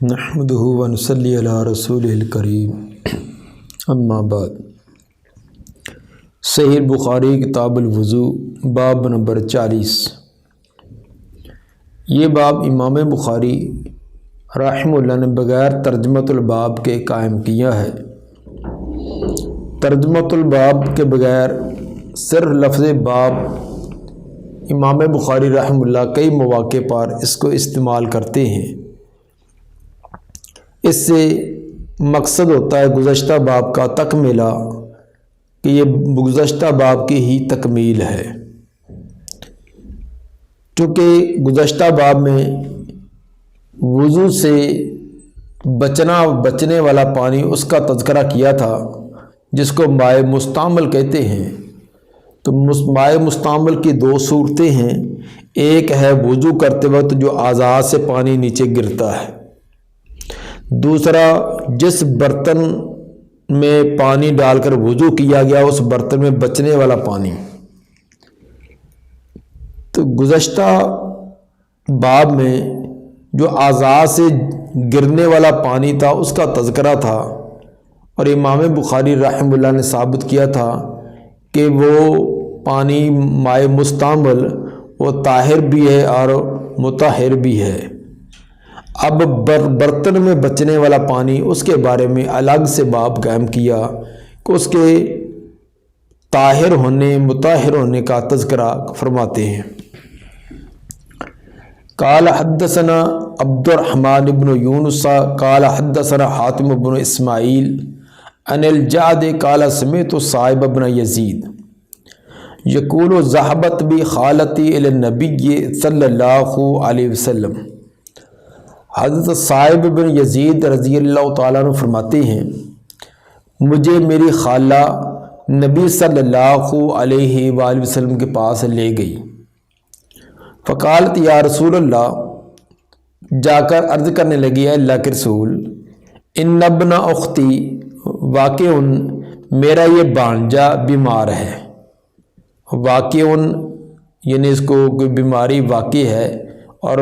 نحمدہ و نصلی علی رسولہ الکریم اما بعد۔ صحیح بخاری کتاب الوضو باب نمبر 40۔ یہ باب امام بخاری رحمہ اللہ نے بغیر ترجمۃ الباب کے قائم کیا ہے۔ ترجمۃ الباب کے بغیر صرف لفظ باب امام بخاری رحمہ اللہ کئی مواقع پر اس کو استعمال کرتے ہیں۔ اس سے مقصد ہوتا ہے گزشتہ باب کا تکملہ، کہ یہ گزشتہ باب کی ہی تکمیل ہے، چونکہ گزشتہ باب میں وضو سے بچنے والا پانی اس کا تذکرہ کیا تھا جس کو مائع مستعمل کہتے ہیں۔ تو مائع مستعمل کی دو صورتیں ہیں، ایک ہے وضو کرتے وقت جو اعضاء سے پانی نیچے گرتا ہے، دوسرا جس برتن میں پانی ڈال کر وضو کیا گیا اس برتن میں بچنے والا پانی۔ تو گزشتہ باب میں جو اعضاء سے گرنے والا پانی تھا اس کا تذکرہ تھا، اور امام بخاری رحمہ اللہ نے ثابت کیا تھا کہ وہ پانی مائع مستعمل وہ طاہر بھی ہے اور مطہر بھی ہے۔ اب برتن میں بچنے والا پانی اس کے بارے میں الگ سے باب قائم کیا کہ اس کے طاہر ہونے مطہر ہونے کا تذکرہ فرماتے ہیں۔ قال حدثنا عبد الرحمن بن یونس قال حدثنا حاتم بن اسماعیل عن الجعد قال سمعت صائب بن یزید یقول ذهبت بی خالتی الی النبی صلی اللہ علیہ وسلم۔ حضرت صائب بن یزید رضی اللہ تعالیٰ عنہ فرماتے ہیں مجھے میری خالہ نبی صلی اللہ علیہ وآلہ وسلم کے پاس لے گئی۔ فقالت یا رسول اللہ، جا کر عرض کرنے لگی ہے اللہ کے رسول، ان ابن اختی، واقع میرا یہ بھانجا بیمار ہے۔ واقع یعنی اس کو کوئی بیماری واقع ہے، اور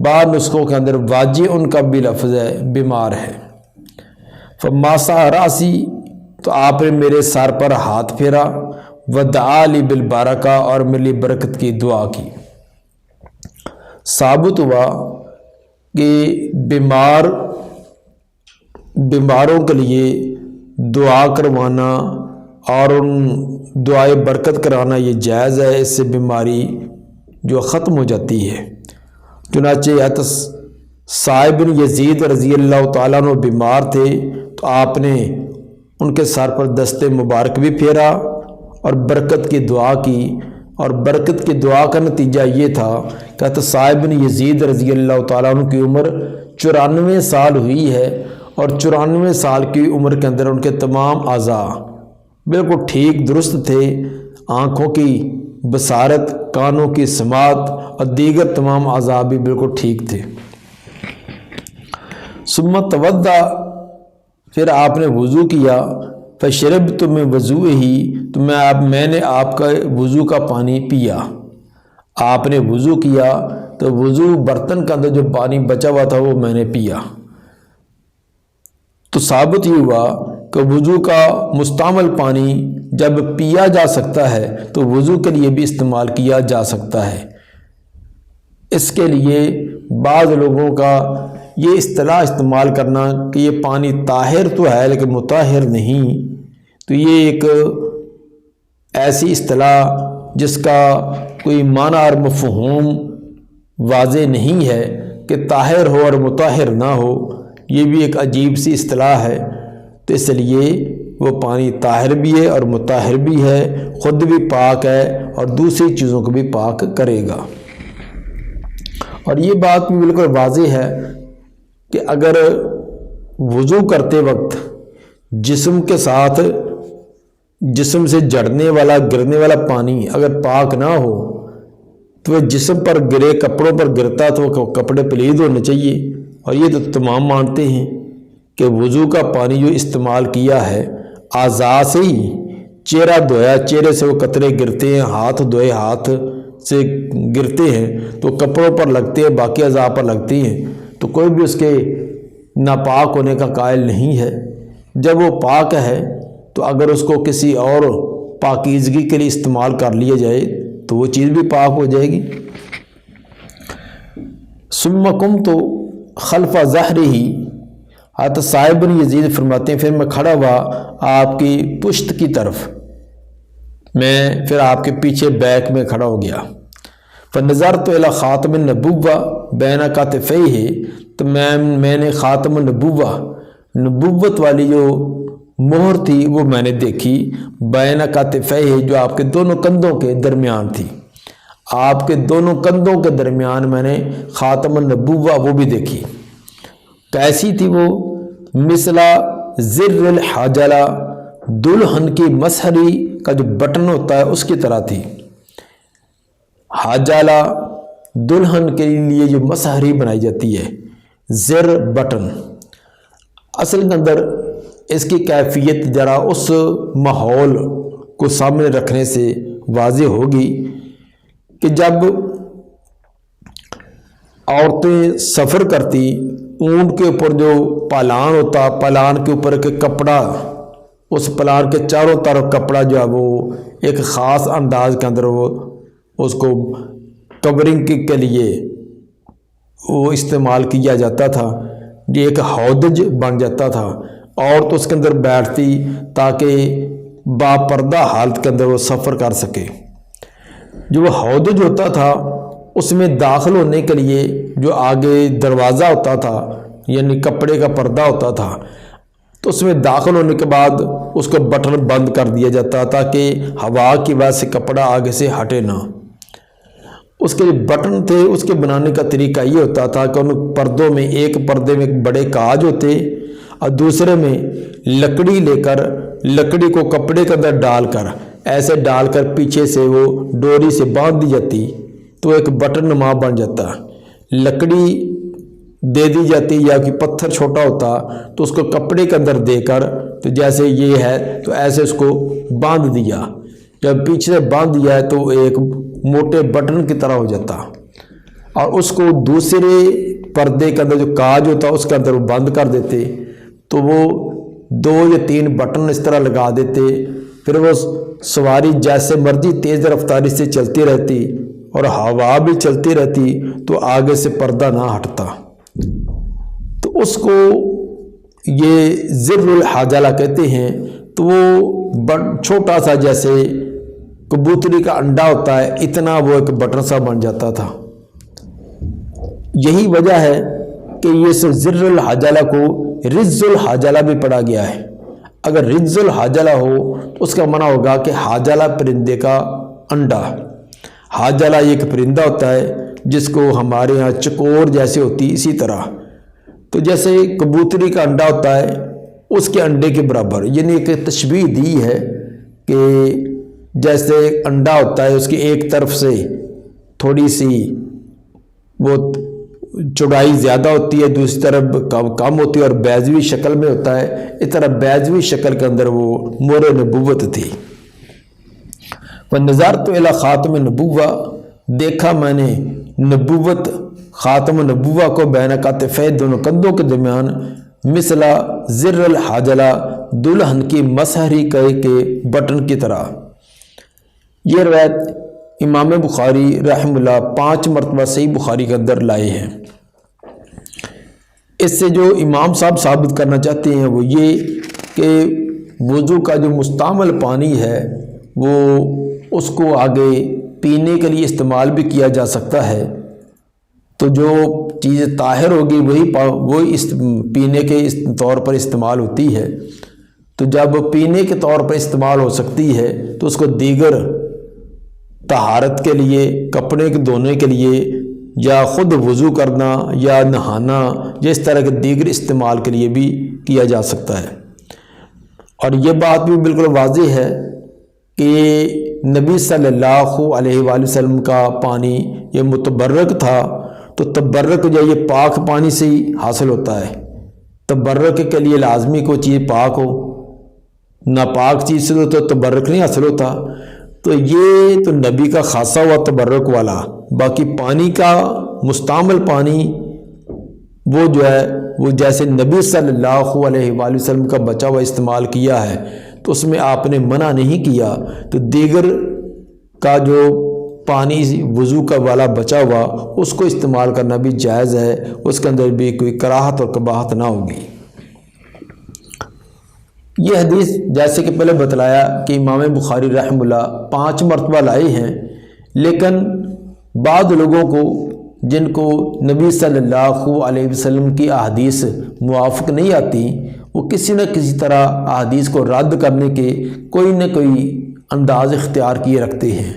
بعض نسخوں کے اندر واجع ان کا بھی لفظ ہے، بیمار ہے۔ فماسا راسی، تو آپ نے میرے سر پر ہاتھ پھیرا، ودعا لی بالبرکہ، اور میرے لیے برکت کی دعا کی۔ ثابت ہوا کہ بیماروں کے لیے دعا کروانا اور ان دعائے برکت کرانا یہ جائز ہے، اس سے بیماری جو ختم ہو جاتی ہے۔ چنانچہ حضرت صائب بن یزید رضی اللہ تعالیٰ عنہ بیمار تھے، تو آپ نے ان کے سر پر دست مبارک بھی پھیرا اور برکت کی دعا کی، اور برکت کی دعا کا نتیجہ یہ تھا کہ حضرت صائب بن یزید رضی اللہ تعالیٰ عنہ کی عمر 94 سال ہوئی ہے، اور 94 سال کی عمر کے اندر ان کے تمام اعضاء بالکل ٹھیک درست تھے، آنکھوں کی بصارت، کانوں کی سماعت اور دیگر تمام اعضاء بھی بالکل ٹھیک تھے۔ ثم توضا، پھر آپ نے وضو کیا، فشربت من وضوئہ، تو میں نے آپ کا وضو کا پانی پیا۔ آپ نے وضو کیا تو وضو برتن کا اندر جو پانی بچا ہوا تھا وہ میں نے پیا۔ تو ثابت یہ ہوا کہ وضو کا مستعمل پانی جب پیا جا سکتا ہے تو وضو کے لیے بھی استعمال کیا جا سکتا ہے۔ اس کے لیے بعض لوگوں کا یہ اصطلاح استعمال کرنا کہ یہ پانی طاہر تو ہے لیکن مطہر نہیں، تو یہ ایک ایسی اصطلاح جس کا کوئی معنی اور مفہوم واضح نہیں ہے کہ طاہر ہو اور مطہر نہ ہو، یہ بھی ایک عجیب سی اصطلاح ہے۔ تو اس لیے وہ پانی طاہر بھی ہے اور مطہر بھی ہے، خود بھی پاک ہے اور دوسری چیزوں کو بھی پاک کرے گا۔ اور یہ بات بھی بالکل واضح ہے کہ اگر وضو کرتے وقت جسم کے ساتھ جسم سے جڑنے والا گرنے والا پانی اگر پاک نہ ہو تو وہ جسم پر گرے، کپڑوں پر گرتا تو وہ کپڑے پلید ہونے چاہیے، اور یہ تو تمام مانتے ہیں کہ وضو کا پانی جو استعمال کیا ہے اعضاء سے ہی، چہرہ دھویا چہرے سے وہ قطرے گرتے ہیں، ہاتھ دھوئے ہاتھ سے گرتے ہیں تو کپڑوں پر لگتے ہیں، باقی اعضاء پر لگتے ہیں، تو کوئی بھی اس کے ناپاک ہونے کا قائل نہیں ہے۔ جب وہ پاک ہے تو اگر اس کو کسی اور پاکیزگی کے لیے استعمال کر لیا جائے تو وہ چیز بھی پاک ہو جائے گی۔ ثم قمت خلف ظہرہ، حضرت صاحب بن یزید فرماتے ہیں پھر میں کھڑا ہوا آپ کی پشت کی طرف، میں پھر آپ کے پیچھے بیک میں کھڑا ہو گیا۔ فنظرت الی خاتم النبوہ بین کتفیہ، تو میں نے خاتم النبوہ، نبوت والی جو مہر تھی وہ میں نے دیکھی، بین کتفیہ، جو آپ کے دونوں کندھوں کے درمیان تھی، آپ کے دونوں کندھوں کے درمیان میں نے خاتم النبوہ وہ بھی دیکھی۔ کیسی تھی وہ؟ مثلا زر الحجلہ، دلہن کی مسحری کا جو بٹن ہوتا ہے اس کی طرح تھی۔ حجلہ دلہن کے لیے جو مسحری بنائی جاتی ہے، زر بٹن، اصل کے اندر اس کی کیفیت ذرا اس ماحول کو سامنے رکھنے سے واضح ہوگی کہ جب عورتیں سفر کرتی، اونٹ کے اوپر جو پالان ہوتا، پالان کے اوپر ایک کپڑا، اس پلان کے چاروں طرف کپڑا جو ہے وہ ایک خاص انداز کے اندر وہ اس کو کورنگ کے لیے وہ استعمال کیا جاتا تھا، یہ ایک ہودج بن جاتا تھا، اور تو اس کے اندر بیٹھتی تاکہ باپردہ حالت کے اندر وہ سفر کر سکے۔ جو وہ ہودج ہوتا تھا اس میں داخل ہونے کے لیے جو آگے دروازہ ہوتا تھا، یعنی کپڑے کا پردہ ہوتا تھا، تو اس میں داخل ہونے کے بعد اس کو بٹن بند کر دیا جاتا تاکہ ہوا کی وجہ سے کپڑا آگے سے ہٹے نہ۔ اس کے بٹن تھے، اس کے بنانے کا طریقہ یہ ہوتا تھا کہ ان پردوں میں ایک پردے میں بڑے کاج ہوتے اور دوسرے میں لکڑی لے کر لکڑی کو کپڑے کے اندر ڈال کر ایسے ڈال کر پیچھے سے وہ ڈوری سے باندھ دی جاتی تو ایک بٹن نما بن جاتا۔ لکڑی دے دی جاتی یا کہ پتھر چھوٹا ہوتا تو اس کو کپڑے کے اندر دے کر تو جیسے یہ ہے تو ایسے اس کو باندھ دیا، جب پیچھے سے باندھ دیا ہے تو ایک موٹے بٹن کی طرح ہو جاتا، اور اس کو دوسرے پردے کے اندر جو کاج ہوتا اس کے اندر وہ بند کر دیتے، تو وہ 2 یا 3 بٹن اس طرح لگا دیتے، پھر وہ سواری جیسے مرضی تیز رفتاری سے چلتی رہتی اور ہوا بھی چلتی رہتی تو آگے سے پردہ نہ ہٹتا۔ تو اس کو یہ زر الحجلہ کہتے ہیں۔ تو وہ چھوٹا سا جیسے کبوتری کا انڈا ہوتا ہے اتنا وہ ایک بٹن سا بن جاتا تھا۔ یہی وجہ ہے کہ یہ زر الحجلہ کو رز الحجلہ بھی پڑھا گیا ہے۔ اگر رز الحجلہ ہو تو اس کا معنی ہوگا کہ حجلہ پرندے کا انڈا۔ حجلہ ایک پرندہ ہوتا ہے جس کو ہمارے ہاں چکور جیسے ہوتی، اسی طرح تو جیسے کبوتری کا انڈا ہوتا ہے اس کے انڈے کے برابر، یعنی ایک تشبیہ دی ہے کہ جیسے انڈا ہوتا ہے اس کی ایک طرف سے تھوڑی سی وہ چوڑائی زیادہ ہوتی ہے، دوسری طرف کم ہوتی ہے اور بیضوی شکل میں ہوتا ہے، اس طرح بیضوی شکل کے اندر وہ مہر نبوت تھی۔ وَنَظَرْتُ إِلَى خاتم النبوہ، دیکھا میں نے نبوت خاتم النبوہ کو بین کتفیہ، دونوں کندھوں کے درمیان، مثلا زر الحجلہ، دلہن کی مسحری کے بٹن کی طرح۔ یہ روایت امام بخاری رحمہ اللہ 5 مرتبہ صحیح بخاری کے اندر لائے ہیں۔ اس سے جو امام صاحب ثابت کرنا چاہتے ہیں وہ یہ کہ وضو کا جو مستعمل پانی ہے وہ اس کو آگے پینے کے لیے استعمال بھی کیا جا سکتا ہے، تو جو چیز طاہر ہوگی وہی پینے کے طور پر استعمال ہوتی ہے، تو جب پینے کے طور پر استعمال ہو سکتی ہے تو اس کو دیگر طہارت کے لیے، کپڑے کے دھونے کے لیے یا خود وضو کرنا یا نہانا یا اس طرح کے دیگر استعمال کے لیے بھی کیا جا سکتا ہے۔ اور یہ بات بھی بالکل واضح ہے کہ نبی صلی اللہ علیہ وآلہ وسلم کا پانی یہ متبرک تھا، تو تبرک جو یہ پاک پانی سے ہی حاصل ہوتا ہے۔ تبرک کے لیے لازمی کوئی چیز پاک ہو، ناپاک چیز سے تو تبرک نہیں حاصل ہوتا، تو یہ تو نبی کا خاصہ ہوا تبرک والا۔ باقی پانی کا مستعمل پانی وہ جو ہے وہ جیسے نبی صلی اللہ علیہ وآلہ وسلم کا بچا ہوا استعمال کیا ہے تو اس میں آپ نے منع نہیں کیا، تو دیگر کا جو پانی وضو کا والا بچا ہوا اس کو استعمال کرنا بھی جائز ہے، اس کے اندر بھی کوئی کراہت اور قباحت نہ ہوگی۔ یہ حدیث جیسے کہ پہلے بتلایا کہ امام بخاری رحمہ اللہ 5 مرتبہ لائے ہیں، لیکن بعض لوگوں کو جن کو نبی صلی اللہ علیہ وسلم کی احادیث موافق نہیں آتی، وہ کسی نہ کسی طرح احادیث کو رد کرنے کے کوئی نہ کوئی انداز اختیار کیے رکھتے ہیں۔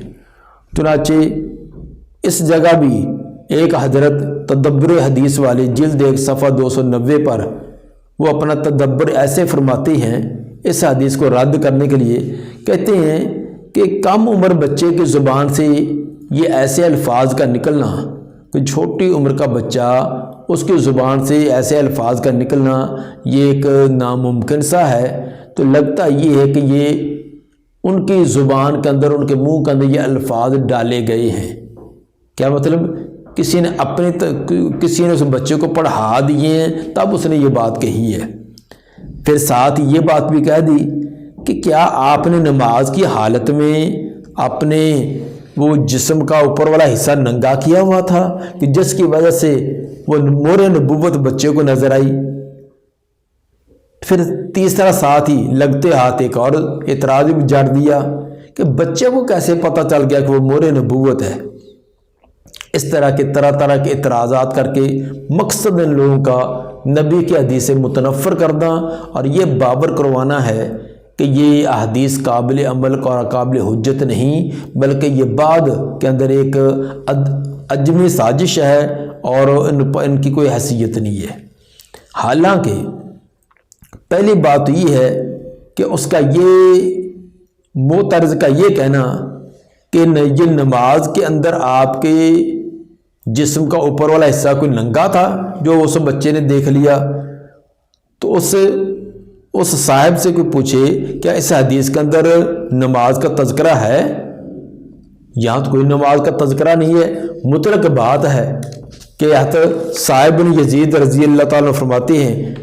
چنانچہ اس جگہ بھی ایک حضرت تدبر حدیث والے جلد 1 صفحہ 290 پر وہ اپنا تدبر ایسے فرماتے ہیں اس حدیث کو رد کرنے کے لیے، کہتے ہیں کہ کم عمر بچے کی زبان سے یہ ایسے الفاظ کا نکلنا، کہ چھوٹی عمر کا بچہ اس کی زبان سے ایسے الفاظ کا نکلنا یہ ایک ناممکن سا ہے، تو لگتا یہ ہے کہ یہ ان کی زبان کے اندر، ان کے منہ کے اندر یہ الفاظ ڈالے گئے ہیں۔ کیا مطلب؟ کسی نے اس بچے کو پڑھا دیے ہیں تب اس نے یہ بات کہی ہے۔ پھر ساتھ یہ بات بھی کہہ دی کہ کیا آپ نے نماز کی حالت میں اپنے وہ جسم کا اوپر والا حصہ ننگا کیا ہوا تھا کہ جس کی وجہ سے وہ مور نبوت بچے کو نظر آئی؟ پھر تیسرا ساتھ ہی لگتے ہاتھ ایک اور اعتراض بھی جڑ دیا کہ بچے کو کیسے پتہ چل گیا کہ وہ مور نبوت ہے؟ اس طرح کے طرح کے اعتراضات کر کے مقصد ان لوگوں کا نبی کی حدیث سے متنفر کرنا اور یہ باور کروانا ہے کہ یہ احادیث قابل عمل اور قابل حجت نہیں، بلکہ یہ بعد کے اندر ایک اجمی سازش ہے اور ان کی کوئی حیثیت نہیں ہے۔ حالانکہ پہلی بات یہ ہے کہ اس کا یہ معترض کا یہ کہنا کہ یہ نماز کے اندر آپ کے جسم کا اوپر والا حصہ کوئی ننگا تھا جو اس بچے نے دیکھ لیا، تو اس صاحب سے کوئی پوچھے کیا اس حدیث کے اندر نماز کا تذکرہ ہے؟ یہاں تو کوئی نماز کا تذکرہ نہیں ہے، مطلق بات ہے کہ حضرت صاحب بن یزید رضی اللہ تعالیٰ فرماتے ہیں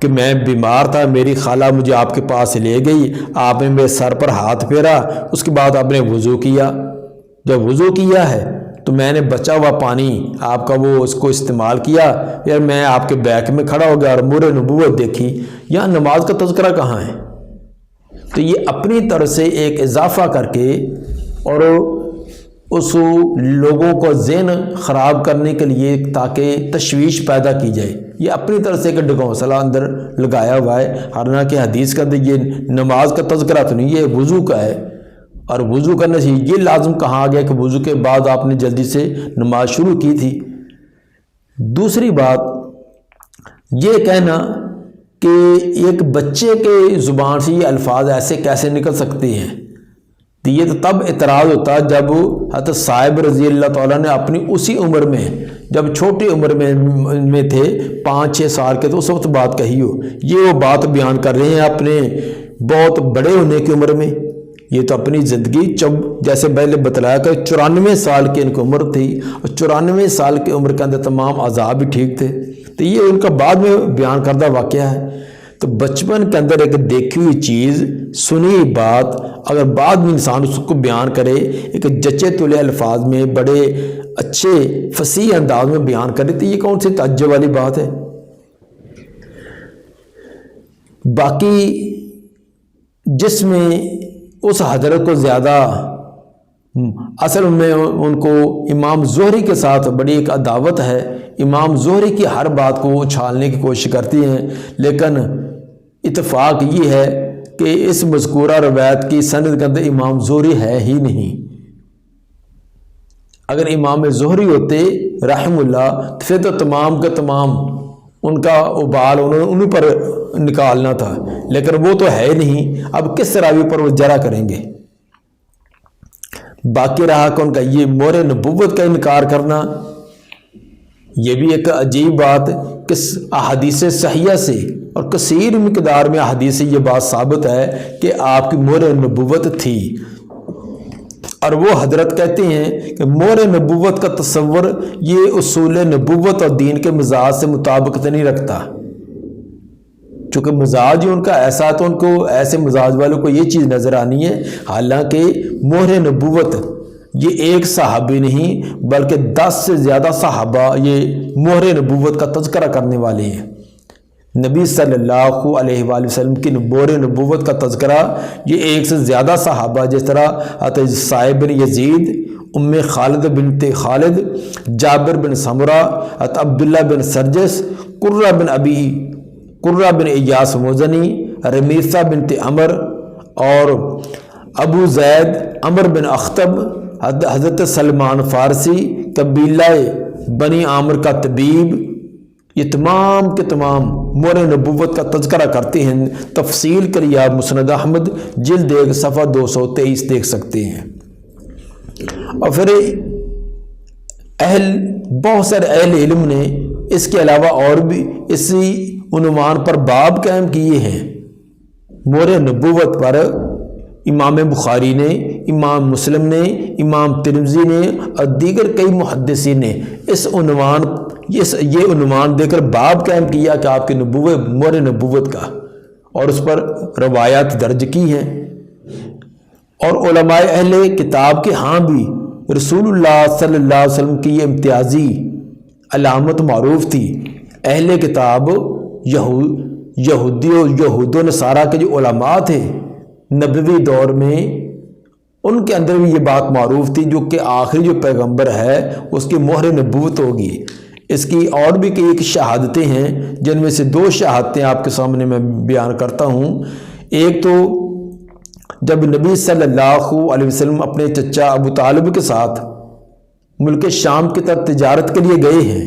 کہ میں بیمار تھا، میری خالہ مجھے آپ کے پاس لے گئی، آپ نے میرے سر پر ہاتھ پھیرا، اس کے بعد آپ نے وضو کیا، جب وضو کیا ہے تو میں نے بچا ہوا پانی آپ کا وہ اس کو استعمال کیا، یار میں آپ کے بیک میں کھڑا ہو گیا اور مور نبوت دیکھی، یہاں نماز کا تذکرہ کہاں ہے؟ تو یہ اپنی طرف سے ایک اضافہ کر کے اور اس لوگوں کو ذہن خراب کرنے کے لیے تاکہ تشویش پیدا کی جائے، یہ اپنی طرف سے ایک ڈھکوسلہ اندر لگایا ہوا ہے، حالانکہ حدیث کا یہ نماز کا تذکرہ تو نہیں، یہ وضو کا ہے، اور وضو کرنے سے یہ لازم کہا آ گیا کہ وضو کے بعد آپ نے جلدی سے نماز شروع کی تھی۔ دوسری بات یہ کہنا کہ ایک بچے کے زبان سے یہ الفاظ ایسے کیسے نکل سکتے ہیں، تو یہ تو تب اعتراض ہوتا جب حضرت صاحب رضی اللہ تعالیٰ نے اپنی اسی عمر میں، جب چھوٹی عمر میں تھے 5-6 سال کے، تو اس وقت بات کہی ہو۔ یہ وہ بات بیان کر رہے ہیں اپنے بہت بڑے ہونے کی عمر میں، یہ تو اپنی زندگی جیسے پہلے بتلایا کہ 94 سال کی ان کی عمر تھی، اور 94 سال کی عمر کے اندر تمام عذاب بھی ٹھیک تھے، تو یہ ان کا بعد میں بیان کردہ واقعہ ہے۔ تو بچپن کے اندر ایک دیکھی ہوئی چیز، سنی بات، اگر بعد میں انسان اس کو بیان کرے ایک جچے تلے الفاظ میں، بڑے اچھے فصیح انداز میں بیان کرے، تو یہ کون سی تعجب والی بات ہے؟ باقی جس میں اس حضرت کو زیادہ اصل میں ان کو امام زہری کے ساتھ بڑی ایک عداوت ہے، امام زہری کی ہر بات کو اچھالنے کی کوشش کرتی ہیں، لیکن اتفاق یہ ہے کہ اس مذکورہ روایت کی سند کے اندر امام زہری ہے ہی نہیں۔ اگر امام زہری ہوتے رحم اللہ تو پھر تو تمام کے تمام ان کا ابال انہیں پر نکالنا تھا، لیکن وہ تو ہے نہیں، اب کس راوی پر وہ جرا کریں گے؟ باقی رہا کہ ان کا یہ مور نبوت کا انکار کرنا، یہ بھی ایک عجیب بات کہ احادیث صحیحہ سے اور کثیر مقدار میں احادیث سے یہ بات ثابت ہے کہ آپ کی مور نبوت تھی۔ اور وہ حضرت کہتے ہیں کہ مہر نبوت کا تصور یہ اصول نبوت اور دین کے مزاج سے مطابقت نہیں رکھتا، چونکہ مزاج ہی ان کا ایسا، تو ان کو ایسے مزاج والوں کو یہ چیز نظر آنی ہے، حالانکہ مہر نبوت یہ ایک صحابی نہیں بلکہ 10 سے زیادہ صحابہ یہ مہر نبوت کا تذکرہ کرنے والے ہیں۔ نبی صلی اللہ علیہ وآلہ وسلم کی مہر نبوت کا تذکرہ یہ ایک سے زیادہ صحابہ، جس طرح حضرت سعید بن یزید، ام خالد بنت خالد، جابر بن سمرہ، حضرت عبداللہ بن سرجس، قرہ بن ایاس مزنی، رمیثہ بنت عمر، اور ابو زید عمر بن اختب، حضرت سلمان فارسی، قبیلہ بنی عامر کا طبیب، یہ تمام کے تمام مہر نبوت کا تذکرہ کرتے ہیں۔ تفصیل کے لیے آپ مسند احمد جلد 1 صفحہ 223 دیکھ سکتے ہیں۔ اور پھر بہت سارے اہل علم نے اس کے علاوہ اور بھی اسی عنوان پر باب قائم کیے ہیں۔ مہر نبوت پر امام بخاری نے، امام مسلم نے، امام ترمذی نے اور دیگر کئی محدثین نے یہ عنوان دے کر باب قائم کیا کہ آپ کی مہر نبوت کا، اور اس پر روایات درج کی ہیں۔ اور علماء اہل کتاب کے ہاں بھی رسول اللہ صلی اللہ علیہ وسلم کی یہ امتیازی علامت معروف تھی۔ اہل کتاب یہود و نصارہ کے جو علماء تھے نبوی دور میں، ان کے اندر بھی یہ بات معروف تھی جو کہ آخری جو پیغمبر ہے اس کی مہر نبوت ہوگی۔ اس کی اور بھی کئی شہادتیں ہیں، جن میں سے 2 شہادتیں آپ کے سامنے میں بیان کرتا ہوں۔ ایک تو جب نبی صلی اللہ علیہ وسلم اپنے چچا ابو طالب کے ساتھ ملک شام کی طرف تجارت کے لیے گئے ہیں،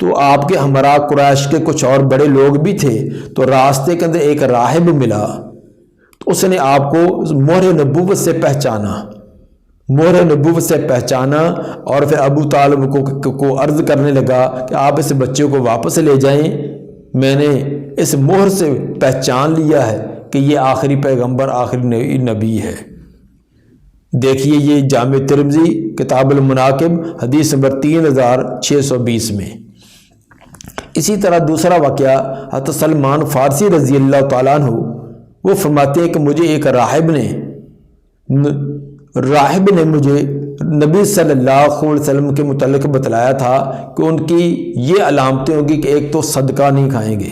تو آپ کے ہمراہ قریش کے کچھ اور بڑے لوگ بھی تھے، تو راستے کے اندر ایک راہب ملا، تو اس نے آپ کو مہر نبوت سے پہچانا اور پھر ابو طالب کو عرض کرنے لگا کہ آپ اس بچے کو واپس لے جائیں، میں نے اس مہر سے پہچان لیا ہے کہ یہ آخری پیغمبر، آخری نبی ہے۔ دیکھیے یہ جامع ترمذی کتاب المناقب حدیث نمبر 3620 میں۔ اسی طرح دوسرا واقعہ حضرت سلمان فارسی رضی اللہ تعالیٰ عنہ، وہ فرماتے ہیں کہ مجھے ایک راہب نے مجھے نبی صلی اللہ علیہ وسلم کے متعلق بتلایا تھا کہ ان کی یہ علامتیں ہوگی کہ ایک تو صدقہ نہیں کھائیں گے،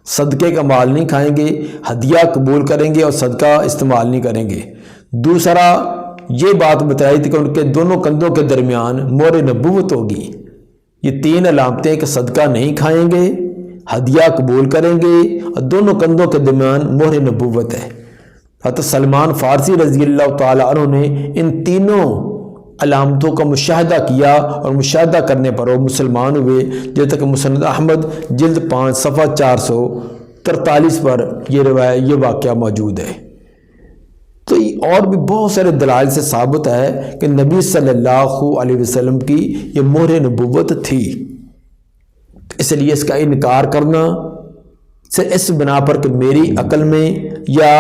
صدقے کا مال نہیں کھائیں گے، ہدیہ قبول کریں گے اور صدقہ استعمال نہیں کریں گے۔ دوسرا یہ بات بتائی تھی کہ ان کے دونوں کندھوں کے درمیان مہر نبوت ہوگی۔ یہ 3 علامتیں کہ صدقہ نہیں کھائیں گے، ہدیہ قبول کریں گے اور دونوں کندھوں کے درمیان مہر نبوت ہے۔ حضرت سلمان فارسی رضی اللہ تعالیٰ عنہ نے ان تینوں علامتوں کا مشاہدہ کیا اور مشاہدہ کرنے پر وہ مسلمان ہوئے، جیسے کہ مسند احمد جلد 5 صفحہ 443 پر یہ واقعہ موجود ہے۔ تو اور بھی بہت سارے دلائل سے ثابت ہے کہ نبی صلی اللہ علیہ وسلم کی یہ مہر نبوت تھی۔ اس لیے اس کا انکار کرنا سے اس بنا پر کہ میری عقل میں یا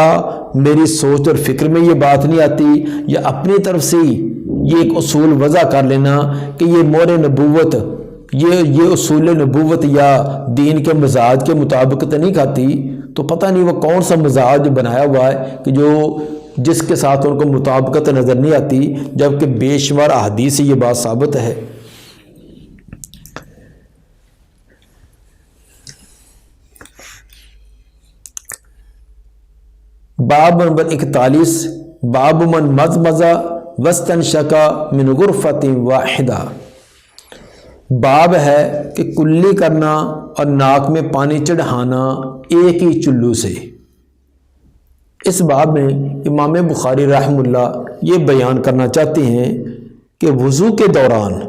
میری سوچ اور فکر میں یہ بات نہیں آتی، یا اپنی طرف سے یہ ایک اصول وضع کر لینا کہ یہ مہر نبوت، یہ اصول نبوت یا دین کے مزاج کے مطابق نہیں کھاتی، تو پتہ نہیں وہ کون سا مزاج بنایا ہوا ہے کہ جس کے ساتھ ان کو مطابقت نظر نہیں آتی، جبکہ بے شمار احادیث سے یہ بات ثابت ہے۔ باب نمبر 41، باب من مضمض واستنشق من غرفۃ واحدہ۔ باب ہے کہ کلی کرنا اور ناک میں پانی چڑھانا ایک ہی چلو سے۔ اس باب میں امام بخاری رحمہ اللہ یہ بیان کرنا چاہتے ہیں کہ وضو کے دوران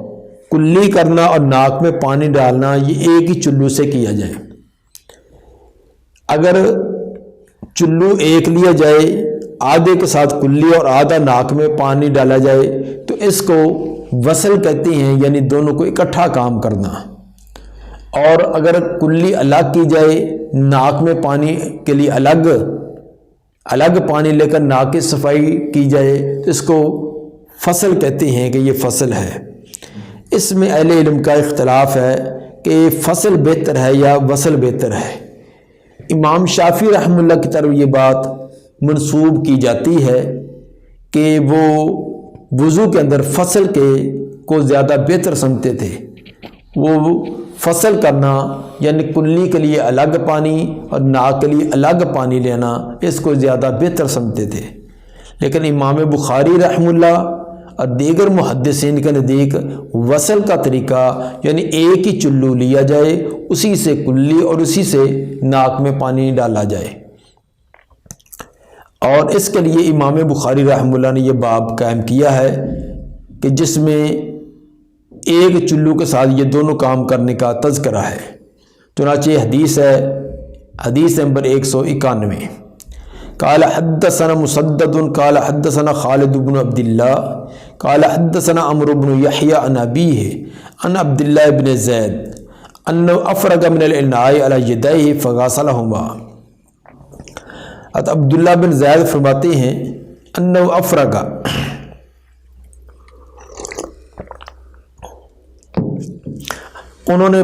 کلی کرنا اور ناک میں پانی ڈالنا یہ ایک ہی چلو سے کیا جائے۔ اگر چلو ایک لیا جائے، آدھے کے ساتھ کلی اور آدھا ناک میں پانی ڈالا جائے، تو اس کو وصل کہتے ہیں، یعنی دونوں کو اکٹھا کام کرنا۔ اور اگر کلی الگ کی جائے، ناک میں پانی کے لیے الگ پانی لے کر ناک کی صفائی کی جائے، تو اس کو فصل کہتے ہیں کہ یہ فصل ہے۔ اس میں اہل علم کا اختلاف ہے کہ فصل بہتر ہے یا وصل بہتر ہے۔ امام شافعی رحمہ اللہ کی طرف یہ بات منسوب کی جاتی ہے کہ وہ وضو کے اندر فصل کو زیادہ بہتر سمجھتے تھے۔ وہ فصل کرنا یعنی کلی کے لیے الگ پانی اور ناک کے لیے الگ پانی لینا، اس کو زیادہ بہتر سمجھتے تھے۔ لیکن امام بخاری رحمہ اللہ اور دیگر محدثین کے نزدیک وصل کا طریقہ یعنی ایک ہی چلو لیا جائے، اسی سے کلی اور اسی سے ناک میں پانی ڈالا جائے، اور اس کے لیے امام بخاری رحمہ اللہ نے یہ باب قائم کیا ہے کہ جس میں ایک چلو کے ساتھ یہ دونوں کام کرنے کا تذکرہ ہے۔ چنانچہ یہ حدیث ہے، حدیث نمبر 191، قال حدثنا مسدد قال حدثنا خالد بن عبد الله قال حدثنا عمرو بن يحيى عن أبيه عن عبد الله بن زيد أنه أفرغ من الإناء على يديه فغسلهما۔ عبداللہ بن زید فرماتے ہیں انه افرغ، انہوں نے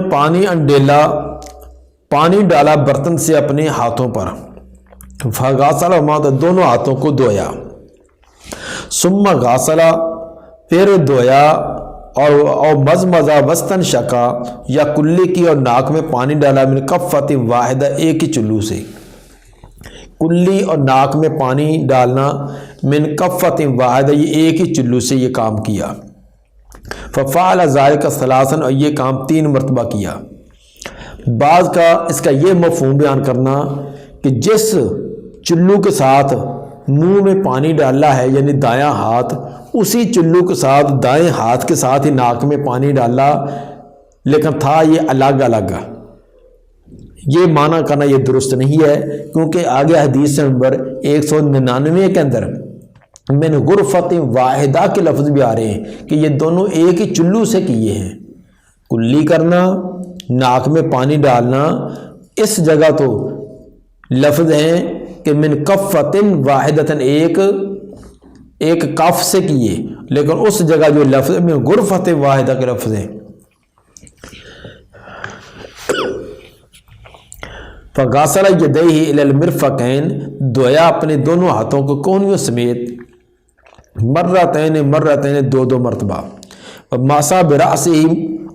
پانی ڈالا برتن سے اپنے ہاتھوں پر، فغسلهما تو دونوں ہاتھوں کو دھویا، ثم غسل پھر دھویا، اور مزمزہ وسطن شکا یا کلی کی اور ناک میں پانی ڈالا، من کفۃ واحدہ ایک ہی چلو سے، کلی اور ناک میں پانی ڈالنا، من کفۃ واحدہ یہ ایک ہی چلو سے یہ کام کیا، ففعل ذلک ثلاثا اور یہ کام 3 مرتبہ کیا۔ بعض کا اس کا یہ مفہوم بیان کرنا کہ جس چلو کے ساتھ منہ میں پانی ڈالا ہے یعنی دایاں ہاتھ، اسی چلو کے ساتھ دائیں ہاتھ کے ساتھ ہی ناک میں پانی ڈالا، لیکن تھا یہ الگ الگ۔ یہ معنی کرنا یہ درست نہیں ہے، کیونکہ آگے حدیث نمبر 199 کے اندر من غرفۃ واحدہ کے لفظ بھی آ رہے ہیں کہ یہ دونوں ایک ہی چلو سے کیے ہیں۔ کلی کرنا، ناک میں پانی ڈالنا، اس جگہ تو لفظ ہیں کہ من کفۃ واحدۃ ایک کف سے کیے، لیکن اس جگہ جو لفظ من غرفۃ واحدہ کے لفظ ہیں۔ فغسل یدیہ الی المرفقین، دھویا اپنے دونوں ہاتھوں کو کونیوں سمیت، مرتين 2 مرتبہ، مسح برأسہ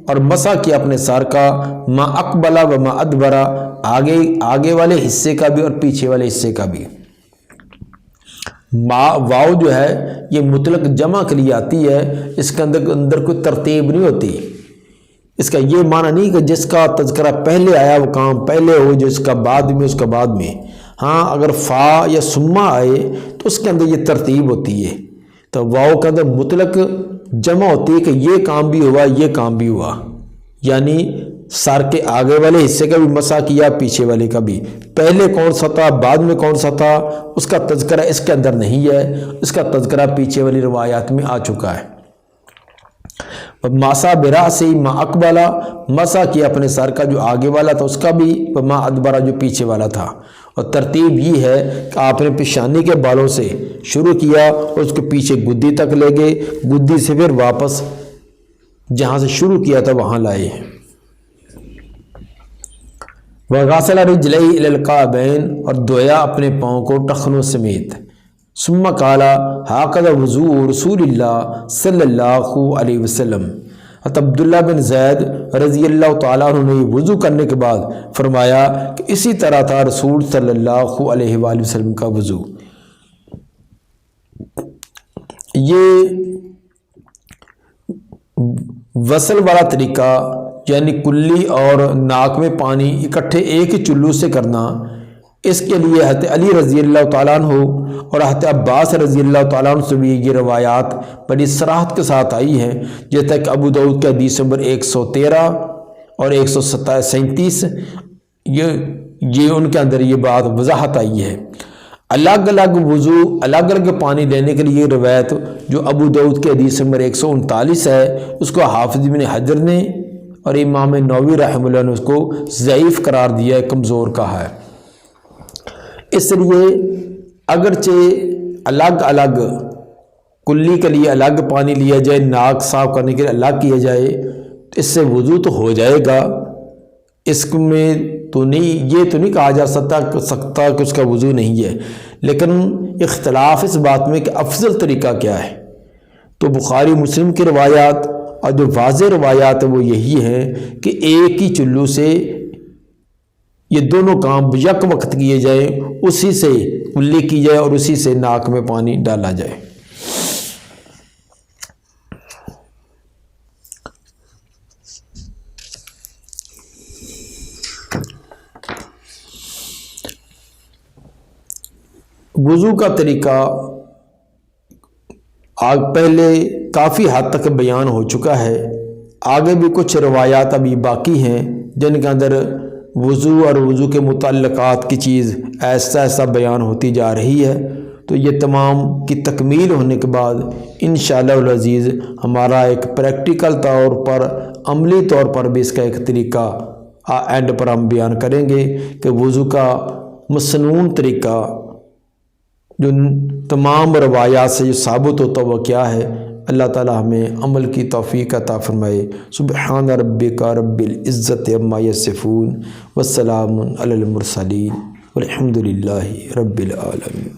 اور مسح کیا اپنے سر کا، ما اقبل و ما ادبر، آگے والے حصے کا بھی اور پیچھے والے حصے کا بھی۔ واو جو ہے یہ مطلق جمع کے لیے آتی ہے، اس کے اندر کوئی ترتیب نہیں ہوتی۔ اس کا یہ معنی نہیں کہ جس کا تذکرہ پہلے آیا وہ کام پہلے ہو، جس کا بعد میں اس کا بعد میں۔ ہاں اگر فا یا سما آئے تو اس کے اندر یہ ترتیب ہوتی ہے، تو واو کے اندر مطلق جمع ہوتی ہے کہ یہ کام بھی ہوا یہ کام بھی ہوا، یعنی سر کے آگے والے حصے کا بھی مسح کیا، پیچھے والے کا بھی، پہلے کون سا تھا بعد میں کون سا تھا اس کا تذکرہ اس کے اندر نہیں ہے، اس کا تذکرہ پیچھے والی روایات میں آ چکا ہے۔ مسح برأسہ ما اقبل، مسح کیا اپنے سر کا جو آگے والا تھا اس کا بھی، ما ادبر جو پیچھے والا تھا، اور ترتیب یہ ہے کہ آپ نے پیشانی کے بالوں سے شروع کیا اور اس کے پیچھے گدی تک لے گئے، گدی سے پھر واپس جہاں سے شروع کیا تھا وہاں لائے ہیں۔ وغسل رجلیہ الی الکعبین، اور دھویا اپنے پاؤں کو ٹخنوں سمیت، ثم قال ہاکذا وضوء رسول اللہ صلی اللہ علیہ وسلم۔ عبداللہ بن زید رضی اللہ تعالیٰ عنہ نے وضو کرنے کے بعد فرمایا کہ اسی طرح تھا رسول صلی اللہ علیہ وآلہ وسلم کا وضو۔ یہ وصل والا طریقہ یعنی کلی اور ناک میں پانی اکٹھے ایک ہی چلو سے کرنا، اس کے لیے حضرت علی رضی اللہ تعالیٰ عنہ اور حضرت عباس رضی اللہ تعالیٰ عنہ سے بھی یہ روایات بڑی صراحت کے ساتھ آئی ہیں، جیسے تک ابو داؤد کے حدیث نمبر 113 اور 137 یہ ان کے اندر یہ بات وضاحت آئی ہے۔ الگ الگ وضو الگ الگ پانی لینے کے لیے روایت جو ابو داؤد کے حدیث نمبر 139 ہے، اس کو حافظ ابن حجر نے اور امام نووی رحمہ اللہ نے اس کو ضعیف قرار دیا ہے، کمزور کہا ہے۔ اس لیے اگرچہ الگ الگ کلی کے لیے الگ پانی لیا جائے، ناک صاف کرنے کے لیے الگ کیا جائے، تو اس سے وضو تو ہو جائے گا، اس میں تو نہیں، یہ تو نہیں کہا جا سکتا کہ اس کا وضو نہیں ہے، لیکن اختلاف اس بات میں کہ افضل طریقہ کیا ہے۔ تو بخاری مسلم کی روایات اور جو واضح روایات وہ یہی ہیں کہ ایک ہی چلو سے یہ دونوں کام یک وقت کیے جائیں، اسی سے کلی کی جائے اور اسی سے ناک میں پانی ڈالا جائے۔ وضو کا طریقہ پہلے کافی حد تک بیان ہو چکا ہے، آگے بھی کچھ روایات ابھی باقی ہیں جن کے اندر وضو اور وضو کے متعلقات کی چیز ایسا ایسا بیان ہوتی جا رہی ہے۔ تو یہ تمام کی تکمیل ہونے کے بعد انشاءاللہ العزیز ہمارا ایک پریکٹیکل طور پر، عملی طور پر بھی اس کا ایک طریقہ اینڈ پر ہم بیان کریں گے کہ وضو کا مسنون طریقہ جو تمام روایات سے جو ثابت ہوتا وہ کیا ہے۔ اللہ تعالی ہمیں عمل کی توفیق عطا فرمائے۔ سبحان ربک رب العزت عما یصفون والسلام علی المرسلین والحمد للہ رب العالمین۔